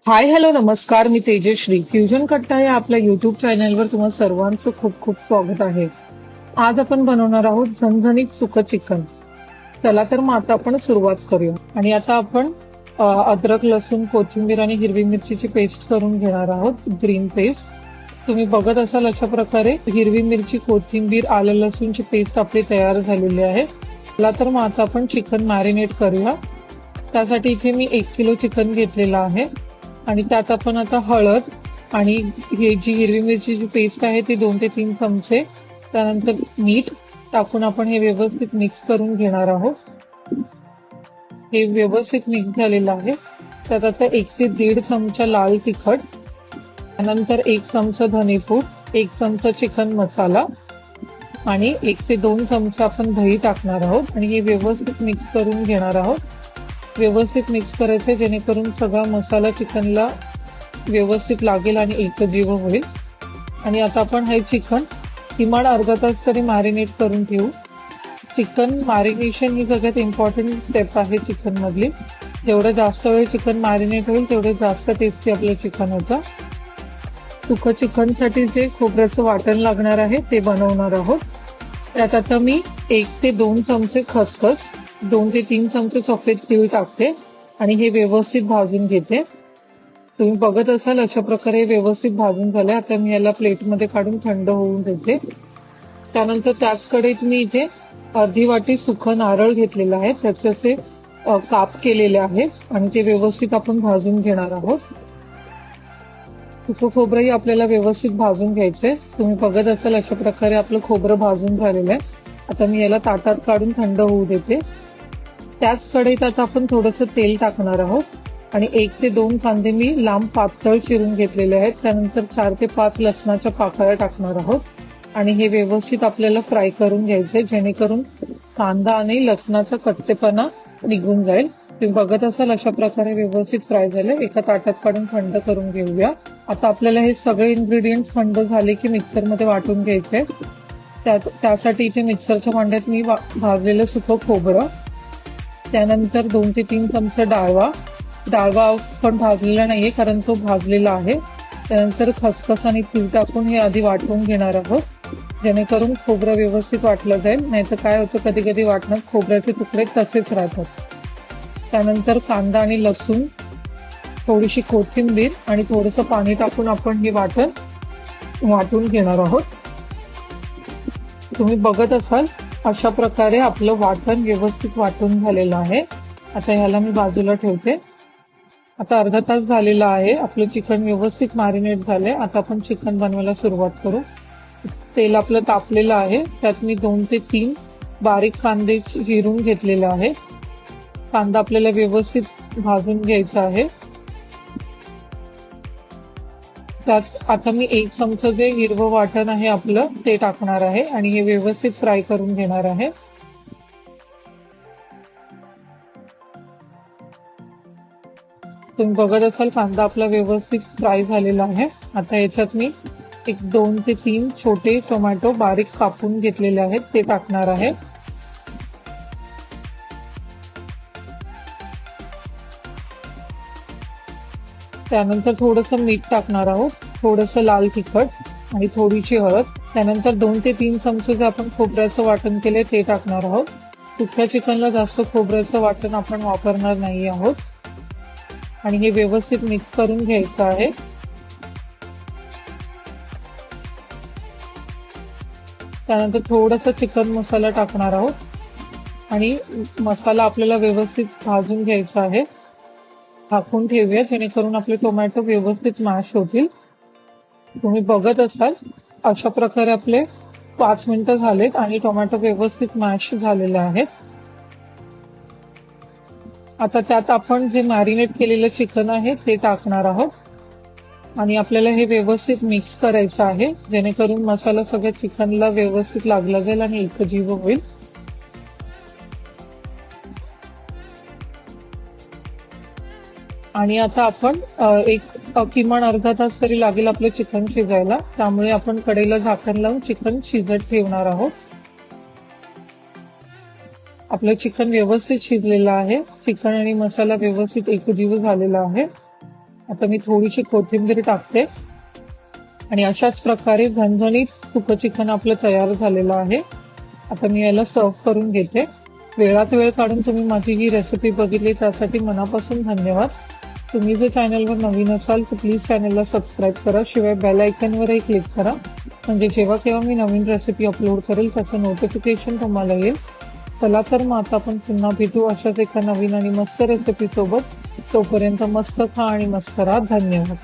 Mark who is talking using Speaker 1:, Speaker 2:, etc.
Speaker 1: Hi hello नमस्कार. मी Tejashri. Fusion कट्टा या आपल्या युट्यूब चॅनलवर तुम्हा सर्वांचं खूप खूप स्वागत आहे. आज आपण बनवणार आहोत झणझणीत सुकं चिकन. चला तर मग आता आपण सुरुवात करूया. आणि आता आपण अद्रक, लसूण, कोथिंबीर आणि हिरवी मिरचीची पेस्ट करून घेणार आहोत, ग्रीन पेस्ट. तुम्ही बघत असाल अशा प्रकारे हिरवी मिरची, कोथिंबीर, आलं लसूणची पेस्ट आपली तयार झालेली आहे. चला तर मग आता आपण चिकन मॅरिनेट करूया. त्यासाठी इथे मी 1 किलो चिकन घेतलेलं आहे आणि त्यात आपण आता हळद आणि हे जी हिरवी मिरचीची पेस्ट आहे ती 2 ते 3 चमचे, त्यानंतर मीठ टाकून आपण हे व्यवस्थित मिक्स करून घेणार आहोत. हे व्यवस्थित मिक्स झालेलं आहे. त्यात आता 1 ते 1.5 चमचा लाल तिखट, त्यानंतर 1 चमचा धनेपूड, 1 चमचा चिकन मसाला आणि 1 ते 2 चमचे आपण दही टाकणार आहोत आणि हे व्यवस्थित मिक्स करून घेणार आहोत. व्यवस्थित मिक्स करायचे जेणेकरून सगळा मसाला चिकनला व्यवस्थित लागेल आणि एकजीव होईल. आणि आता आपण हे चिकन किमान अर्धा तास तरी मॅरिनेट करून ठेवू. चिकन मॅरिनेशन ही सगळ्यात इम्पॉर्टंट स्टेप आहे चिकन मधली. जेवढं जास्त वेळ चिकन मॅरिनेट होईल तेवढे जास्त टेस्टी आपलं चिकन होतं. सुकं चिकनसाठी जे खोबऱ्याचं वाटण लागणार आहे ते बनवणार आहोत. त्यात आता मी 1 ते 2 चमचे खसखस, 2 ते 3 चमचे सफेद तीळ टाकते आणि हे व्यवस्थित भाजून घेते. तुम्ही बघत असाल अशा प्रकारे व्यवस्थित भाजून झाले. आता मी याला प्लेटमध्ये काढून थंड होऊन देते. त्यानंतर त्याच कढईत मी इथे अर्धी वाटी सुकं नारळ घेतलेलं आहे. त्याचे असे काप केलेले आहेत आणि ते व्यवस्थित आपण भाजून घेणार आहोत. सुकं खोबरंही आपल्याला व्यवस्थित भाजून घ्यायचंय. तुम्ही बघत असाल अशा प्रकारे आपलं खोबरं भाजून झालेलं आहे. आता मी याला ताटात काढून थंड होऊ देते. त्याच कढईत आता आपण थोडंसं तेल टाकणार आहोत आणि 1 ते 2 कांदे मी लांब पातळ चिरून घेतलेले आहेत. त्यानंतर 4 ते 5 लसणाच्या पाकळ्या टाकणार आहोत आणि हे व्यवस्थित आपल्याला फ्राय करून घ्यायचे जेणेकरून कांदा आणि लसणाचा कच्चेपणा निघून जाईल. तुम्ही बघत असाल अशा प्रकारे व्यवस्थित फ्राय झाले. एका ताटात काढून थंड करून घेऊया. आता आपल्याला हे सगळे इन्ग्रेडियंट्स थंड झाले की मिक्सरमध्ये वाटून घ्यायचे. त्यासाठी इथे मिक्सरच्या भांड्यात मी भाजलेलं सुकं खोबरं, त्यानंतर 2 ते 3 चमचे डाळवा पण भाजलेला नाहीये कारण तो भाजलेला आहे. त्यानंतर खसखस आणि तीळ टाकून हे आधी वाटून घेणार आहोत जेणेकरून खोबरं व्यवस्थित वाटलं जाईल. नाहीतर काय होतं, कधी कधी वाटण्यात खोबऱ्याचे तुकडे तसेच राहतात. त्यानंतर कांदा आणि लसूण, थोडीशी कोथिंबीर आणि थोडंसं पाणी टाकून आपण हे वाटून घेणार आहोत. तुम्ही बघत असाल अशा प्रकारे आपलं वाटण व्यवस्थित वाटून झालेलं आहे. आता ह्याला मी बाजूला ठेवते. आता अर्धा तास झालेला आहे. आपलं चिकन व्यवस्थित मॅरिनेट झालंय. आता आपण चिकन बनवायला सुरुवात करू. तेल आपलं तापलेलं आहे. त्यात मी 2 ते 3 बारीक कांदे चिरून घेतलेले आहे. कांदा आपल्याला व्यवस्थित भाजून घ्यायचा आहे. त्यात आता मी 1 चमचा जे हिरवं वाटण आहे आपलं ते टाकणार आहे आणि हे व्यवस्थित फ्राय करून घेणार आहे. तुम्ही बघत असाल कांदा आपला व्यवस्थित फ्राय झालेला आहे. आता याच्यात मी 2 ते 3 छोटे टोमॅटो बारीक कापून घेतलेले आहेत ते टाकणार आहे. त्यानंतर थोडंसं मीठ टाकणार आहोत, थोडंसं लाल तिखट आणि थोडीशी हळद. त्यानंतर 2 ते 3 चमचे जे आपण खोबऱ्याचं वाटण केले ते टाकणार आहोत. सुक्या चिकनला जास्त खोबऱ्याचं वाटण आपण वापरणार नाही आहोत आणि हे व्यवस्थित मिक्स करून घ्यायचं आहे. त्यानंतर थोडंसं चिकन मसाला टाकणार आहोत आणि मसाला आपल्याला व्यवस्थित भाजून घ्यायचा आहे. झाकून ठेवूया जेणेकरून आपले टोमॅटो व्यवस्थित मॅश होतील. तुम्ही बघत असाल अशा प्रकारे आपले 5 मिनिटं झालेत आणि टोमॅटो व्यवस्थित मॅश झालेले आहेत. आता त्यात आपण जे मॅरिनेट केलेलं चिकन आहे ते टाकणार आहोत आणि आपल्याला हे व्यवस्थित मिक्स करायचं आहे जेणेकरून मसाला सगळ्या चिकनला व्यवस्थित लागला जाईल आणि एकजीव होईल. आणि आता आपण किमान अर्धा तास तरी लागेल आपलं चिकन शिजायला. त्यामुळे आपण कढईला झाकण लावून चिकन शिजत ठेवणार आहोत. आपलं चिकन व्यवस्थित शिजलेलं आहे. चिकन आणि मसाला व्यवस्थित एकजीव झालेला आहे. आता मी थोडीशी कोथिंबीर टाकते आणि अशाच प्रकारे झणझणीत सुकं चिकन आपलं तयार झालेलं आहे. आता मी याला सर्व करून घेते. वेळात वेळ काढून तुम्ही माझी ही रेसिपी बघितली त्यासाठी मनापासून धन्यवाद. तुम्ही जर चॅनलवर नवीन असाल तर प्लीज चॅनलला सबस्क्राईब करा. शिवाय बेल आयकॉनवरही क्लिक करा, म्हणजे जेव्हा केव्हा मी नवीन रेसिपी अपलोड करेल त्याचं नोटिफिकेशन तुम्हाला येईल. चला तर मग आता आपण पुन्हा भेटू अशाच एका नवीन आणि मस्त रेसिपी सोबत. तोपर्यंत मस्त खा आणि मस्त राहा. धन्यवाद.